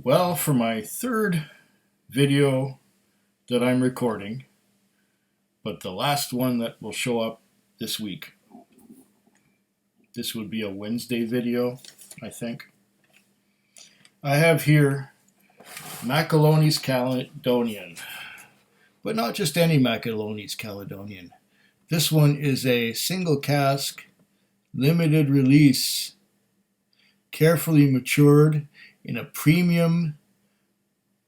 Well, for my third video that I'm recording, but the last one that will show up this week. This would be a Wednesday video, I think. I have here Macaloney's Caledonian, but not just any Macaloney's Caledonian. This one is a single cask, limited release, carefully matured in a premium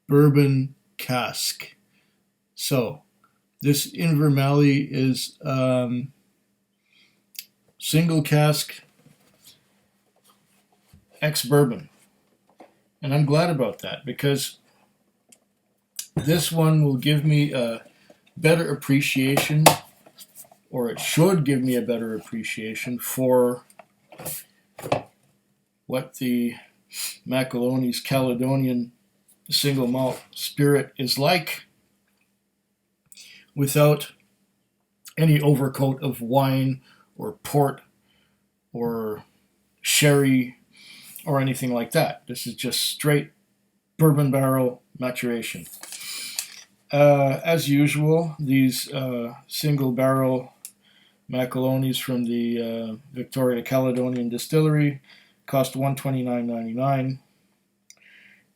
bourbon cask. So this Invermallie is single cask ex-bourbon. And I'm glad about that because this one will give me a better appreciation, or it should give me a better appreciation for what the Macaloney's Caledonian single malt spirit is like without any overcoat of wine or port or sherry or anything like that. This is just straight bourbon barrel maturation. As usual, these single barrel Macaloneys from the Victoria Caledonian Distillery cost $129.99,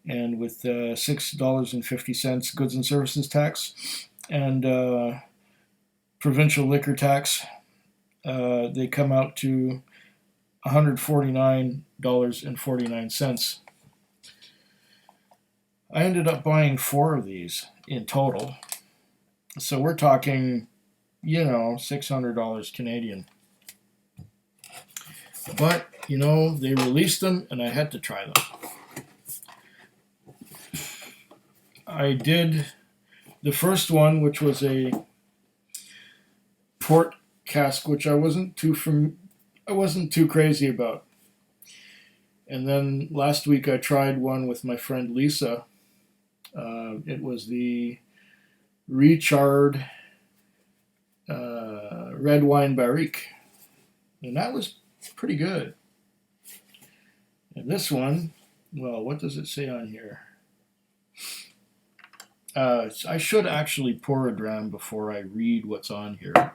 and with $6.50 goods and services tax and provincial liquor tax, they come out to $149.49. I ended up buying 4 of these in total, so we're talking, $600 Canadian. But, they released them and I had to try them. I did the first one, which was a port cask, which I wasn't too crazy about. And then last week I tried one with my friend Lisa. It was the Recharred red wine barrique, and that was pretty good. And this one, well, what does it say on here? I should actually pour a dram before I read what's on here,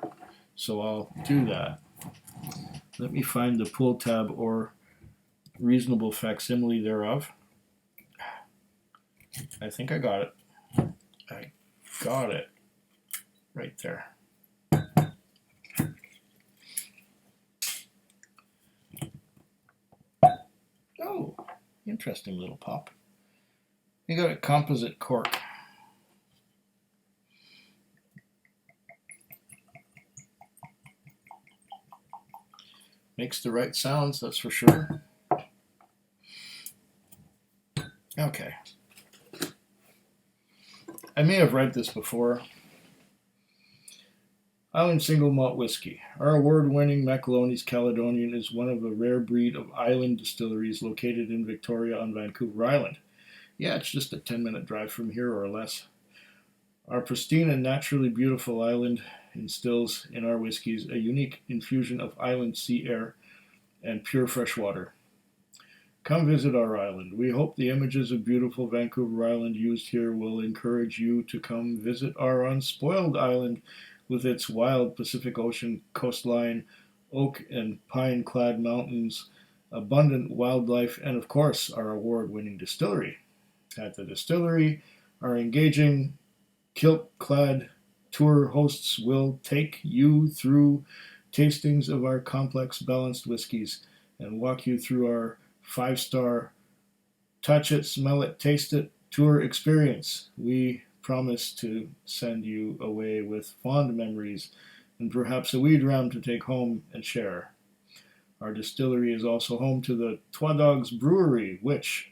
so I'll do that. Let me find the pull tab or reasonable facsimile thereof. I think I got it. I got it right there. Oh, interesting little pop. You got a composite cork. Makes the right sounds, that's for sure. Okay. I may have read this before. Island Single Malt Whiskey. Our award-winning Macaloney's Caledonian is one of a rare breed of island distilleries located in Victoria on Vancouver Island. Yeah, it's just a 10-minute drive from here or less. Our pristine and naturally beautiful island instills in our whiskeys a unique infusion of island sea air and pure fresh water. Come visit our island. We hope the images of beautiful Vancouver Island used here will encourage you to come visit our unspoiled island with its wild Pacific Ocean coastline, oak and pine-clad mountains, abundant wildlife, and of course our award-winning distillery. At the distillery, our engaging kilt-clad tour hosts will take you through tastings of our complex balanced whiskeys and walk you through our 5-star touch it, smell it, taste it tour experience. We promise to send you away with fond memories and perhaps a wee dram to take home and share. Our distillery is also home to the Trois Dogs Brewery, which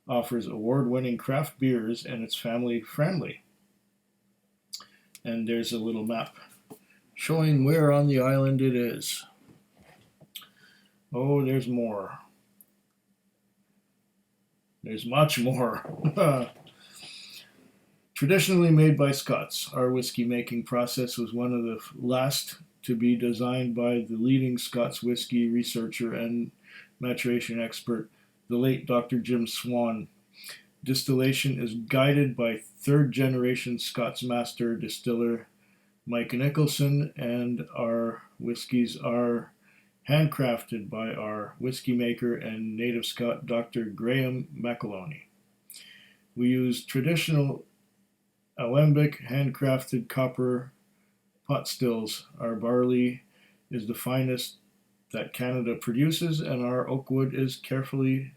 offers award-winning craft beers and it's family friendly. And there's a little map showing where on the island it is. Oh, there's more. There's much more. Traditionally made by Scots, our whiskey making process was one of the last to be designed by the leading Scots whiskey researcher and maturation expert, the late Dr. Jim Swan. Distillation is guided by third-generation Scots master distiller Mike Nicholson, and our whiskeys are handcrafted by our whiskey maker and native Scot Dr. Graham Macaloney. We use traditional alembic handcrafted copper pot stills. Our barley is the finest that Canada produces, and our oak wood is carefully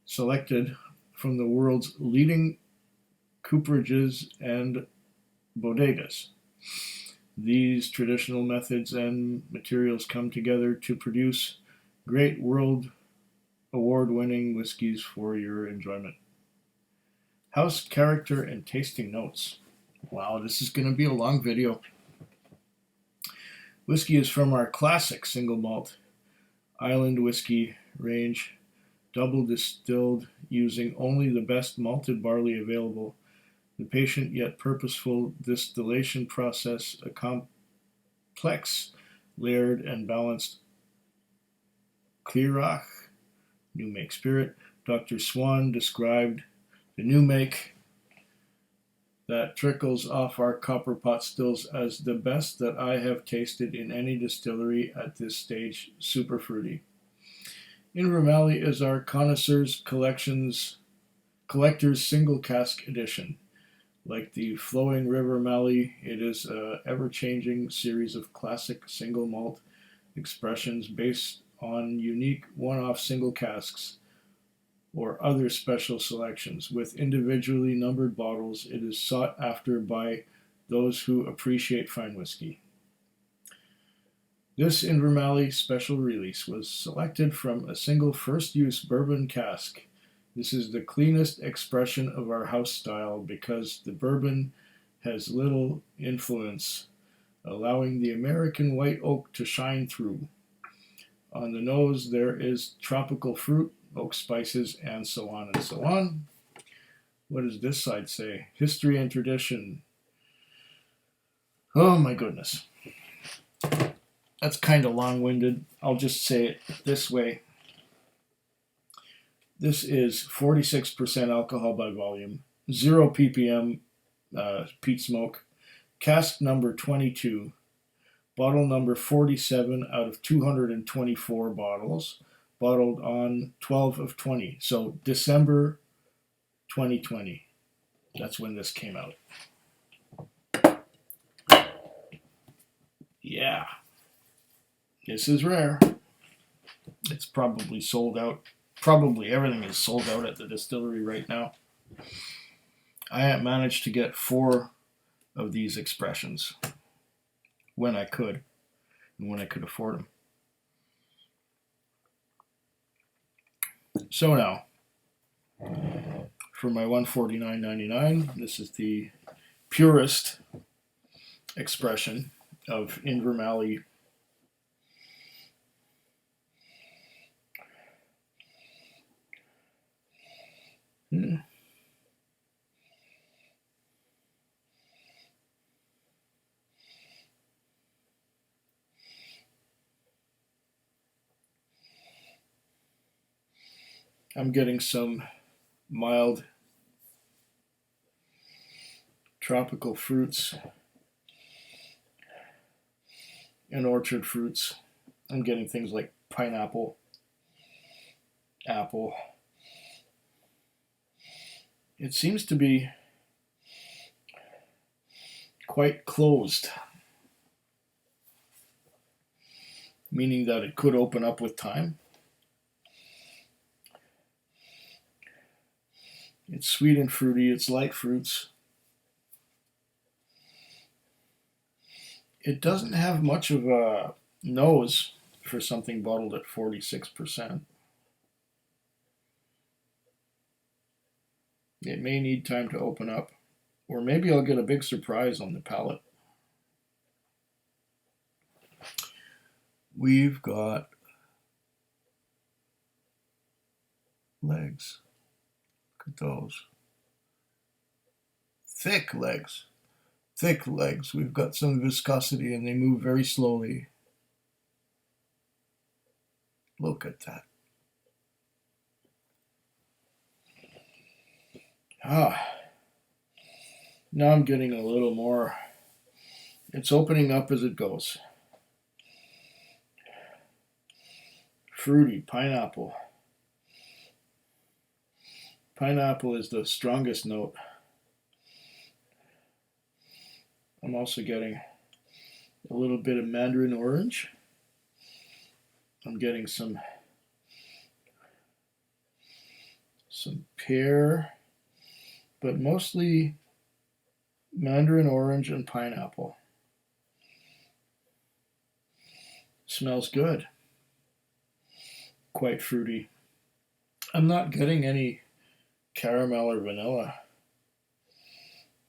selected from the world's leading cooperages and bodegas. These traditional methods and materials come together to produce great world award-winning whiskeys for your enjoyment. House character and tasting notes. Wow, this is going to be a long video. Whiskey is from our classic single malt island whiskey range, double distilled using only the best malted barley available. The patient yet purposeful distillation process, a complex, layered, and balanced Clearach, new make spirit. Dr. Swan described the new make that trickles off our copper pot stills as the best that I have tasted in any distillery at this stage, super fruity. Invermallie is our connoisseurs collector's single cask edition. Like the flowing river Mallee, it is an ever-changing series of classic single malt expressions based on unique one-off single casks or other special selections. With individually numbered bottles, it is sought after by those who appreciate fine whiskey. This Invermallie special release was selected from a single first-use bourbon cask. This is the cleanest expression of our house style because the bourbon has little influence, allowing the American white oak to shine through. On the nose, there is tropical fruit, oak spices, and so on and so on. What does this side say? History and tradition. Oh my goodness. That's kind of long-winded. I'll just say it this way. This is 46% alcohol by volume, 0 ppm peat smoke, cask number 22, bottle number 47 out of 224 bottles, bottled on 12 of 20. So December 2020. That's when this came out. Yeah. This is rare. It's probably sold out. Probably everything is sold out at the distillery right now. I managed to get 4 of these expressions when I could, and when I could afford them. So now, for my $149.99, this is the purest expression of Invermallie. I'm getting some mild tropical fruits and orchard fruits. I'm getting things like pineapple, apple. It seems to be quite closed, meaning that it could open up with time. It's sweet and fruity, it's light fruits. It doesn't have much of a nose for something bottled at 46%. It may need time to open up, or maybe I'll get a big surprise on the palate. We've got legs. Look at those. Thick legs. Thick legs. We've got some viscosity and they move very slowly. Look at that. Ah, now I'm getting a little more. It's opening up as it goes. Fruity, pineapple. Pineapple is the strongest note. I'm also getting a little bit of mandarin orange. I'm getting some pear, but mostly mandarin orange and pineapple. Smells good. Quite fruity. I'm not getting any caramel or vanilla.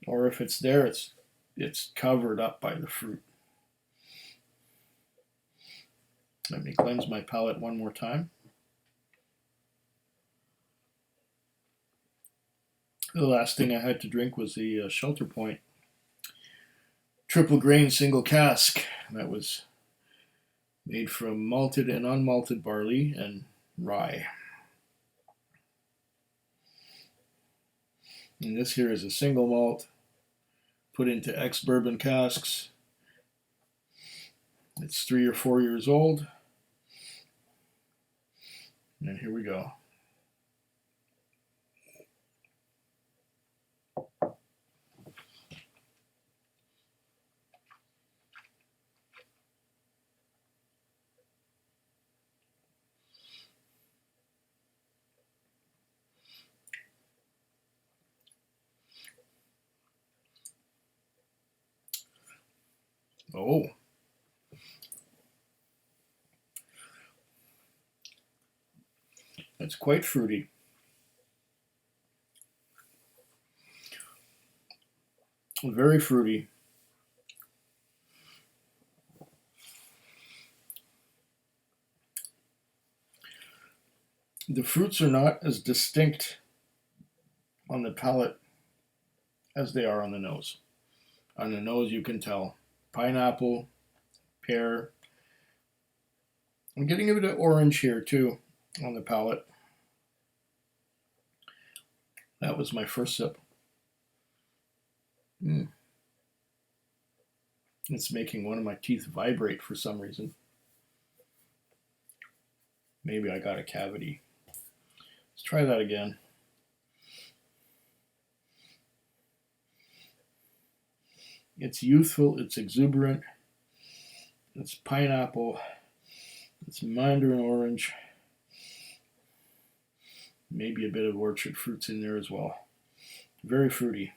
Or if it's there, it's covered up by the fruit. Let me cleanse my palate one more time. The last thing I had to drink was the Shelter Point triple grain single cask. That was made from malted and unmalted barley and rye. And this here is a single malt put into ex-bourbon casks. It's 3 or 4 years old. And here we go. Oh, that's quite fruity. Very fruity. The fruits are not as distinct on the palate as they are on the nose. On the nose, you can tell pineapple, pear. I'm getting a bit of orange here too on the palate. That was my first sip. It's making one of my teeth vibrate for some reason. Maybe I got a cavity. Let's try that again. It's youthful, it's exuberant, it's pineapple, it's mandarin orange, maybe a bit of orchard fruits in there as well. Very fruity.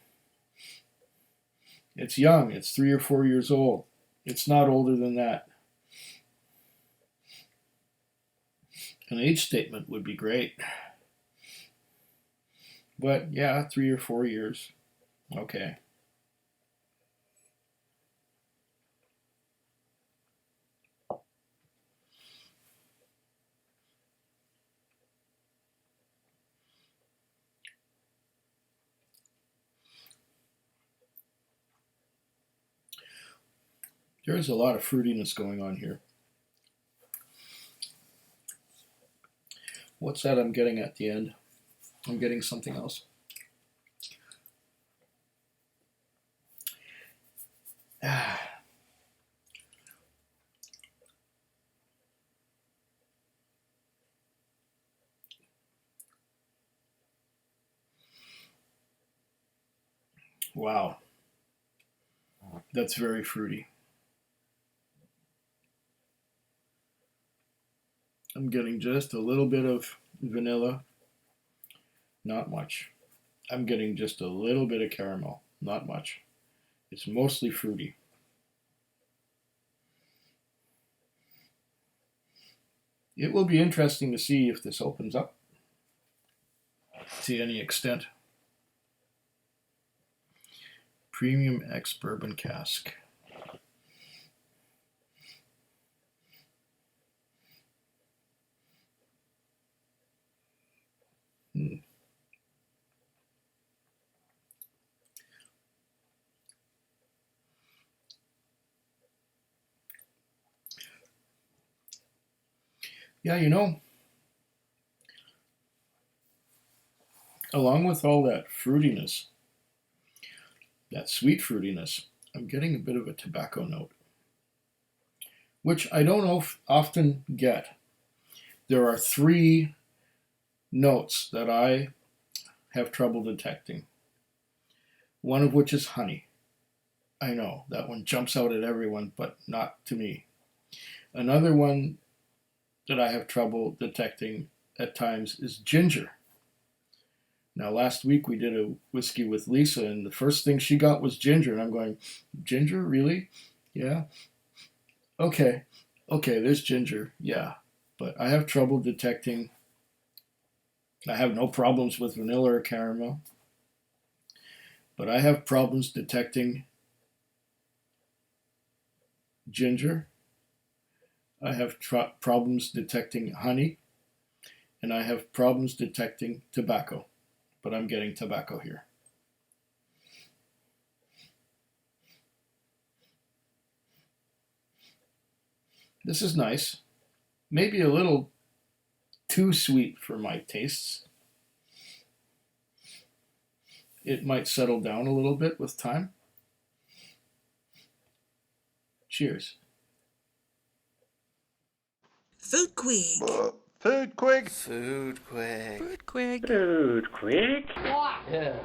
It's young, it's 3 or 4 years old. It's not older than that. An age statement would be great. But yeah, 3 or 4 years. Okay. There's a lot of fruitiness going on here. What's that I'm getting at the end? I'm getting something else. Wow. That's very fruity. I'm getting just a little bit of vanilla, not much. I'm getting just a little bit of caramel, not much. It's mostly fruity. It will be interesting to see if this opens up to any extent. Premium ex-bourbon cask. Yeah, you know, along with all that fruitiness, that sweet fruitiness, I'm getting a bit of a tobacco note, which I don't often get. There are three notes that I have trouble detecting, one of which is honey. I know, that one jumps out at everyone, but not to me. Another one that I have trouble detecting at times is ginger. Now, last week we did a whiskey with Lisa, and the first thing she got was ginger, and I'm going, ginger, really? Yeah. Okay, there's ginger, yeah. But I have trouble detecting, I have no problems with vanilla or caramel, but I have problems detecting ginger. I have problems detecting honey, and I have problems detecting tobacco, but I'm getting tobacco here. This is nice. Maybe a little too sweet for my tastes. It might settle down a little bit with time. Cheers. Food Quig. Food Quig. Food Quig. Food Quig. Food Quig. Yeah.